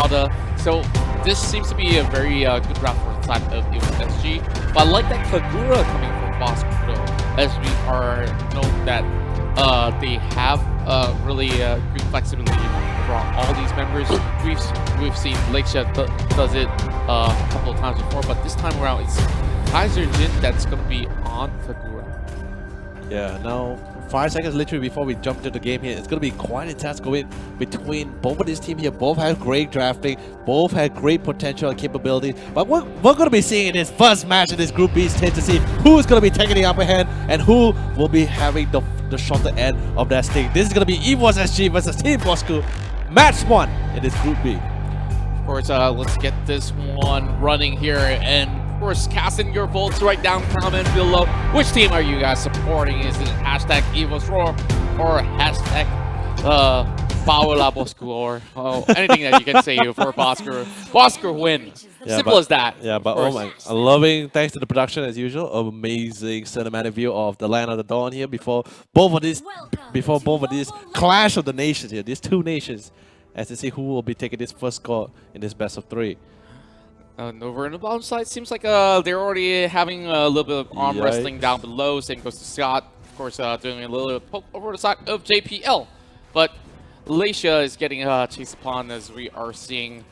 Zelda. So this seems to be a very good round for the side of Evos SG. But I like that KAIZERJIN coming from Bosskurr, as we are know that they have really good flexibility from all these members. We've seen LEIXIA does it a couple of times before, but this time around it's KAIZERJIN that's going to be on KAIZERJIN. Yeah, now 5 seconds literally before we jump into the game here. It's going to be quite intense going between both of these teams here. Both have great drafting, both have great potential and capabilities. But what we're going to be seeing in this first match in this Group B is to see who's going to be taking the upper hand and who will be having the shorter end of that stick. This is going to be Evos SG versus Team Bosskurr. Match 1 in this Group B. Of course, let's get this one running here, and of course, casting your votes right down comment below. Which team are you guys supporting? Is it hashtag Evos Roar or hashtag Paola Bosskurr, or anything that you can say for Bosskurr? Bosskurr win. Yeah, Simple as that. Yeah, but oh my, I'm loving, thanks to the production as usual, amazing cinematic view of the Land of the Dawn here before both of these clash of the nations here, these two nations, as to see who will be taking this first score in this best of 3. And over on the bottom side, seems like they're already having a little bit of arm wrestling down below. Same goes to Scott, of course, doing a little poke over the side of JPL. But LEIXIA is getting chased upon, as we are seeing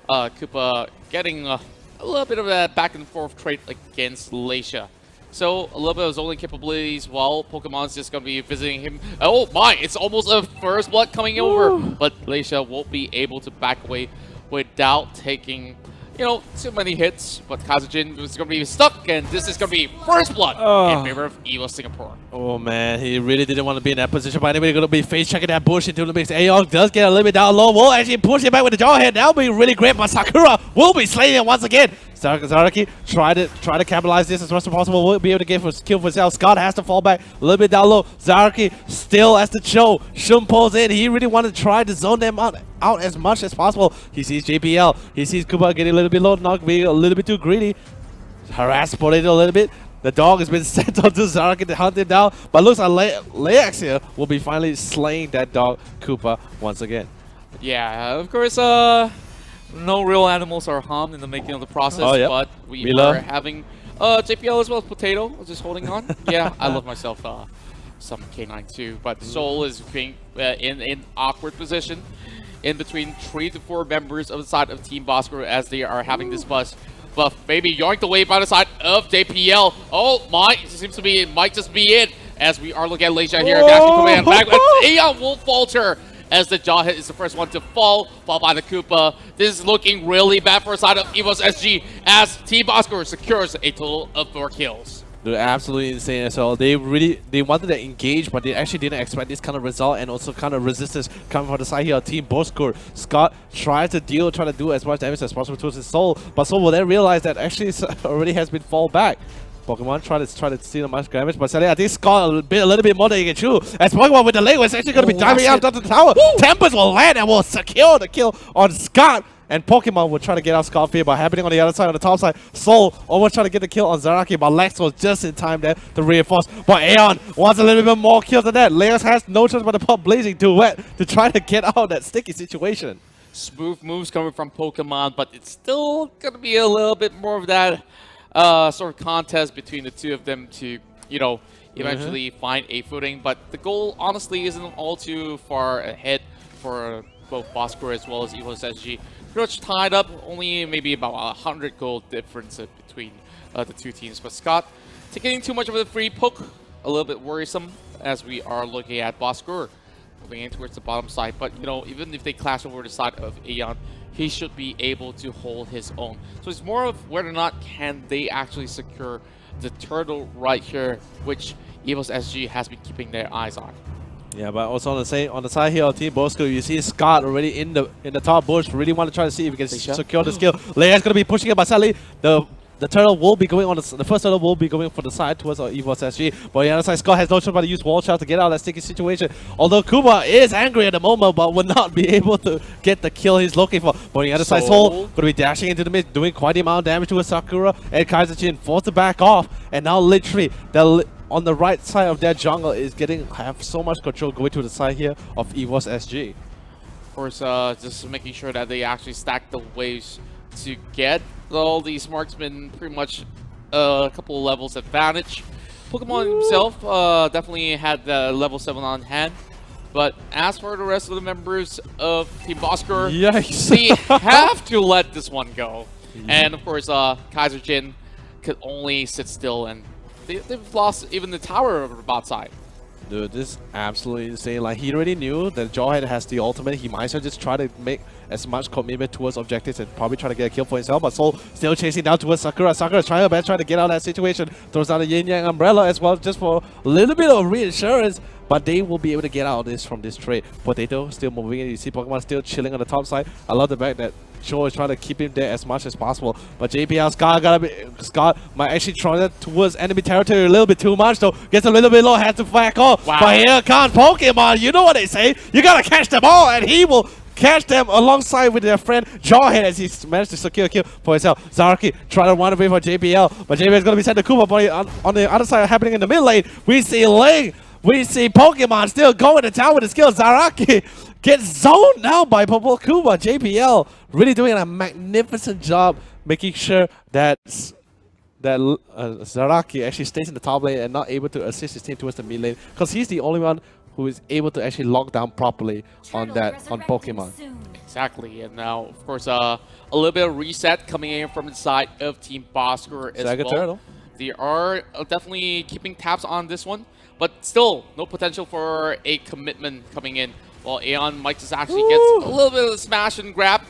Koopa getting a little bit of a back and forth trade against LEIXIA. So a little bit of zoning capabilities while Pokemon's just going to be visiting him. Oh my, it's almost a first blood coming over. But LEIXIA won't be able to back away without taking, you know, too many hits, but KAIZERJIN is going to be stuck, and this is going to be first blood in favor of Evos Singapore. Oh man, he really didn't want to be in that position, but anyway, going to be face checking that bush into the mix. AEON does get a little bit down low. Will actually push it back with the jaw hit. That'll be really great, but SAKURAAA will be slaying it once again. ZARAKI try to capitalize this as much as possible. Will be able to get a kill for himself. Scott has to fall back a little bit down low. ZARAKI still has to show. Shun pulls in. He really wanted to try to zone them out as much as possible. He sees JPL. He sees Koopa getting a little bit low, not being a little bit too greedy. Harassed Potato a little bit. The dog has been sent onto ZARAKI to hunt him down, but looks like LEIXIA will be finally slaying that dog Koopa once again. Yeah, of course, no real animals are harmed in the making of the process, but we are having JPL as well as Potato just holding on. Yeah, I love myself some K9 too, but Soul is being in awkward position in between 3 to 4 members of the side of Team Bosskurr as they are having this buff maybe yoinked away by the side of JPL. Oh my, it seems to be, it might just be it, as we are looking at LEIXIA here. Dashing command back, but AEON will falter as the jaw hit is the first one to fall, followed by the Koopa. This is looking really bad for the side of Evos SG as Team Bosskurr secures a total of 4 kills. They're absolutely insane as well. They wanted to engage, but they actually didn't expect this kind of result and also kind of resistance coming from the side here of Team Bosskurr. Scott tries to try to do as much damage as possible towards his Soul, but Soul will then realize that actually already has been fall back. Pokemon try to steal much damage, but sadly I think Scott a little bit more than he can chew. As Pokemon with the leg was actually going to be diving out of the tower. Tempest will land and will secure the kill on Scott. And Pokemon will try to get out Scott Fear by happening on the other side, on the top side. Soul almost trying to get the kill on ZARAKI, but Lex was just in time there to reinforce. But AEON wants a little bit more kills than that. Lex has no choice but to pop Blazing Duet to try to get out of that sticky situation. Smooth moves coming from Pokemon, but it's still going to be a little bit more of that sort of contest between the two of them to, you know, eventually find a footing. But the goal, honestly, isn't all too far ahead for both Bosskurr as well as Evos SG. Pretty much tied up, only maybe about 100 gold difference between the two teams. But Scott taking too much of a free poke, a little bit worrisome as we are looking at Bosskurr moving in towards the bottom side. But, you know, even if they clash over the side of AEON, he should be able to hold his own. So it's more of whether or not can they actually secure the turtle right here, which Evos SG has been keeping their eyes on. Yeah, but also on the side here of Team Bosskurr, you see Scott already in the top bush. Really want to try to see if he can secure the skill. Leia's going to be pushing it, but sadly the turtle will be going on the first turtle will be going for the side towards Evos SG. But on the other side, Scott has no choice but to use wall shot to get out of that sticky situation. Although Koopa is angry at the moment, but will not be able to get the kill he's looking for. But on the other side, Soul going to be dashing into the mid, doing quite the amount of damage to SAKURAAA, and KAIZERJIN forced to back off. And now literally on the right side of that jungle is have so much control going to the side here of Evos SG. Of course, just making sure that they actually stack the waves to get all these marksmen pretty much a couple of levels advantage. Pokemon himself definitely had the level 7 on hand. But as for the rest of the members of Team Bosskurr, they have to let this one go. And of course, KAIZERJIN could only sit still, and they've lost even the tower over the bot side. Dude, this is absolutely insane. Like, he already knew that Jawhead has the ultimate. He might as well just try to make as much commitment towards objectives and probably try to get a kill for himself. But Soul still chasing down towards SAKURAAA. SAKURAAA trying her best, trying to get out of that situation. Throws out a Yin Yang Umbrella as well, just for a little bit of reassurance. But they will be able to get out of this from this trade. Potato still moving in. You see Pokemon still chilling on the top side. I love the fact that Joe is trying to keep him there as much as possible. But JPL Scott might actually try that towards enemy territory a little bit too much, though. Gets a little bit low, has to back off. Wow. But here comes Pokemon. You know what they say. You gotta catch them all, and he will catch them alongside with their friend Jawhead as he managed to secure a kill for himself. Zaraki trying to run away from JPL, but JPL is going to be sent to Koopa on the other side, happening in the mid lane. We see Ling. We see Pokemon still going to town with the skill. Zaraki gets zoned now by Purple Koopa. JPL really doing a magnificent job making sure that Zaraki actually stays in the top lane and not able to assist his team towards the mid lane, because he's the only one who is able to actually lock down properly on Pokemon. Exactly, and now, of course, a little bit of reset coming in from the side of Team Bosskurr as well. Turtle. They are definitely keeping tabs on this one, but still, no potential for a commitment coming in. While AEON might just actually get a little bit of a smash and grab,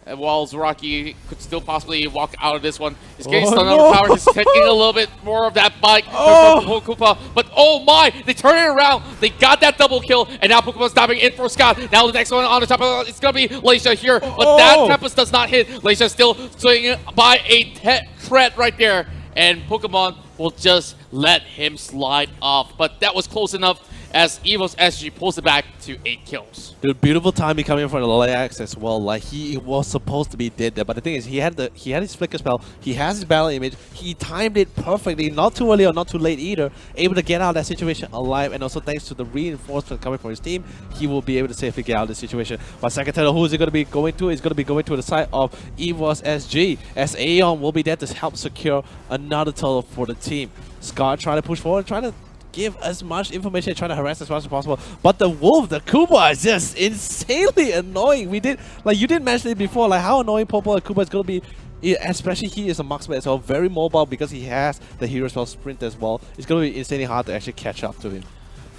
and while Zaraki could still possibly walk out of this one. He's getting stunned on the power. He's taking a little bit more of that bite from Koopa. But oh my, they turn it around. They got that double kill, and now Pokemon's diving in for Scott. Now the next one on the top of it's going to be LEIXIA here, but that Tempest does not hit. LEIXIA still swinging by a threat right there, and Pokemon will just let him slide off. But that was close enough as Evos SG pulls it back to 8 kills. Dude, beautiful timing coming from the LEIXIA as well. Like, he was supposed to be dead there, but the thing is, he had his flicker spell, he has his battle image, he timed it perfectly, not too early or not too late either, able to get out of that situation alive, and also thanks to the reinforcement coming from his team, he will be able to safely get out of the situation. But second turtle, who is he going to be going to? He's going to be going to the side of Evos SG, as AEON will be there to help secure another turtle for the team. Scott trying to push forward, trying to give as much information, trying to harass as much as possible. But the wolf, the Koopa, is just insanely annoying. You did mention it before, like how annoying Popo and Koopa is going to be, especially he is a marksman as well, very mobile because he has the hero spell sprint as well. It's going to be insanely hard to actually catch up to him.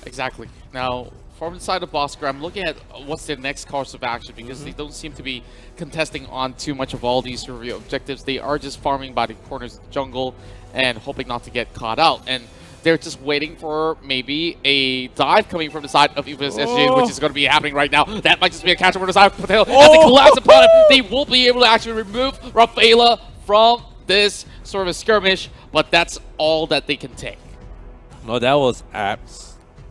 Exactly. Now, from the side of Bosskurr, I'm looking at what's their next course of action, because they don't seem to be contesting on too much of all these sort of objectives. They are just farming by the corners of the jungle and hoping not to get caught out. And they're just waiting for maybe a dive coming from the side of Evos SG, which is going to be happening right now. That might just be a catch over the side of Potato. As they collapse upon him, they will be able to actually remove Rafaela from this sort of skirmish, but that's all that they can take. No, that was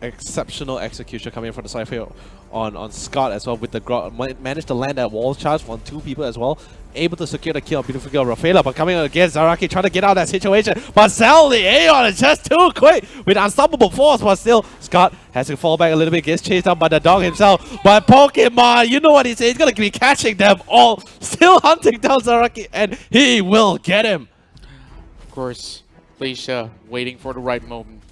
exceptional execution coming from the side here on Scott as well, with the managed to land that wall charge on 2 people as well. Able to secure the kill. Beautiful kill, Rafaela, but coming against Zaraki, trying to get out of that situation. But sadly, AEON is just too quick with unstoppable force, but still, Scott has to fall back a little bit, gets chased down by the dog himself. But Pokemon, you know what he says, he's going to be catching them all, still hunting down Zaraki, and he will get him. Of course, LEIXIA waiting for the right moment.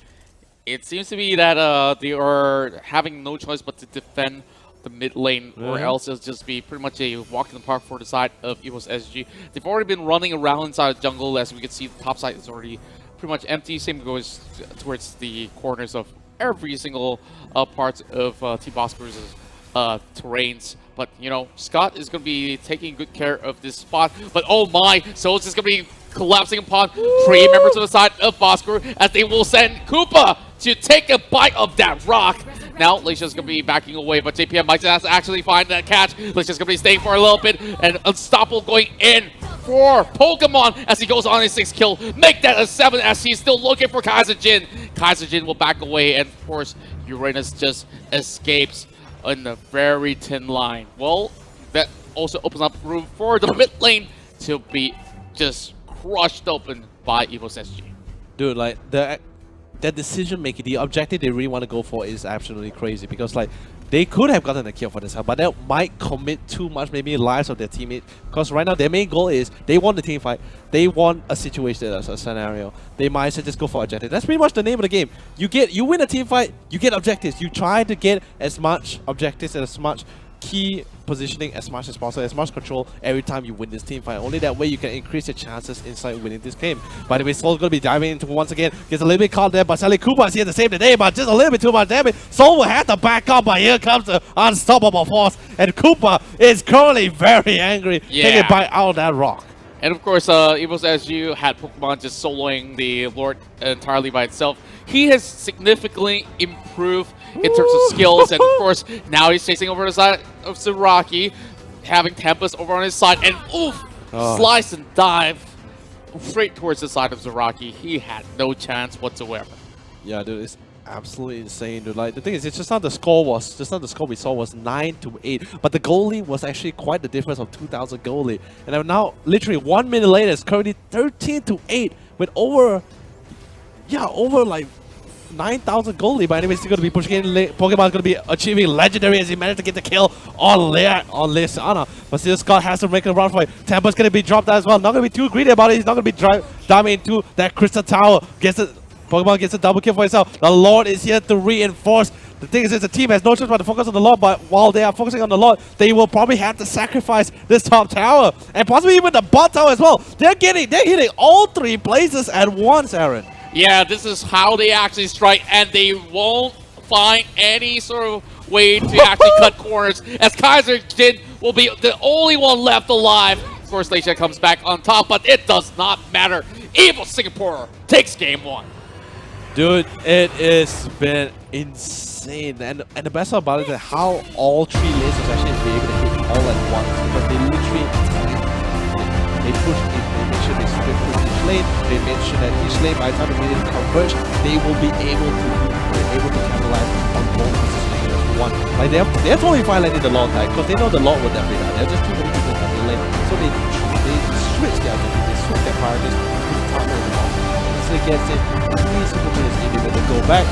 It seems to be that they are having no choice but to defend the mid lane, or else it'll just be pretty much a walk in the park for the side of Evos SG. They've already been running around inside the jungle, as we can see the top side is already pretty much empty. Same goes towards the corners of every single parts of Team Bosskurr's terrains. But, you know, Scott is going to be taking good care of this spot. But oh my, so it's just going to be collapsing upon 3 members on the side of Bosskurr, as they will send Koopa to take a bite of that rock. Now, LEIXIA's going to be backing away, but JPM might just actually find that catch. LEIXIA's going to be staying for a little bit, and Unstoppable going in for Pokemon as he goes on his 6th kill. Make that a 7 as he's still looking for KAIZERJIN. KAIZERJIN will back away, and of course, Uranus just escapes in the very thin line. Well, that also opens up room for the mid lane to be just crushed open by Evos SG. Dude, like, that decision making, the objective they really want to go for is absolutely crazy, because like they could have gotten a kill for this, but that might commit too much, maybe lives of their teammates. Because right now their main goal is they want the team fight, they want a situation, a scenario. They might as well just go for objectives. That's pretty much the name of the game. You win a team fight, you get objectives. You try to get as much objectives and as much key positioning as much as possible, as much control every time you win this team fight. Only that way you can increase your chances inside winning this game. By the way, Soul's going to be diving into once again. Gets a little bit caught there, but SAKURAAA is here to save the day, but just a little bit too much damage. Soul will have to back up, but here comes the unstoppable force, and Koopa is currently very angry. Taking a bite out of that rock. And of course, Evos, as you had Pokemon just soloing the Lord entirely by itself, he has significantly improved in terms of skills. And of course, now he's chasing over the side of ZARAKI, having Tempest over on his side, and oof, slice and dive straight towards the side of ZARAKI. He had no chance whatsoever. Yeah, dude, it's absolutely insane, dude. Like, the thing is, it's just not the score we saw was 9-8, but the goalie was actually quite the difference of 2,000 goalie. And now, literally 1 minute later, it's currently 13-8 with over like 9,000 goalie. But anyways, he's going to be pushing in. Pokemon's going to be achieving legendary as he managed to get the kill on LEIXIA. But still, Scott has to make a run for it. Tampa's going to be dropped out as well. Not going to be too greedy about it. He's not going to be diving into that crystal tower. Pokemon gets a double kill for himself. The Lord is here to reinforce. The thing is, the team has no choice but to focus on the Lord, but while they are focusing on the Lord, they will probably have to sacrifice this top tower and possibly even the bot tower as well. They're hitting all 3 places at once, Aaron. Yeah, this is how they actually strike, and they won't find any sort of way to actually cut corners, as KAIZERJIN will be the only one left alive. Of course, LEIXIA comes back on top, but it does not matter. Evil Singapore takes game 1. Dude, it has been insane, and the best part about it is that how all 3 lasers actually be able to hit all at once, because they literally they push in, they make sure they split push each lane, they make sure that each lane by the time the minions converge, they will be able to capitalize on both positioning as one. Like they're totally fine letting the Lord die, because they know the Lord will definitely die. There are just too many people in the lane, so they switch their ability, they switch their priorities to the top lane. Gets it 3 super minutes, maybe to go back.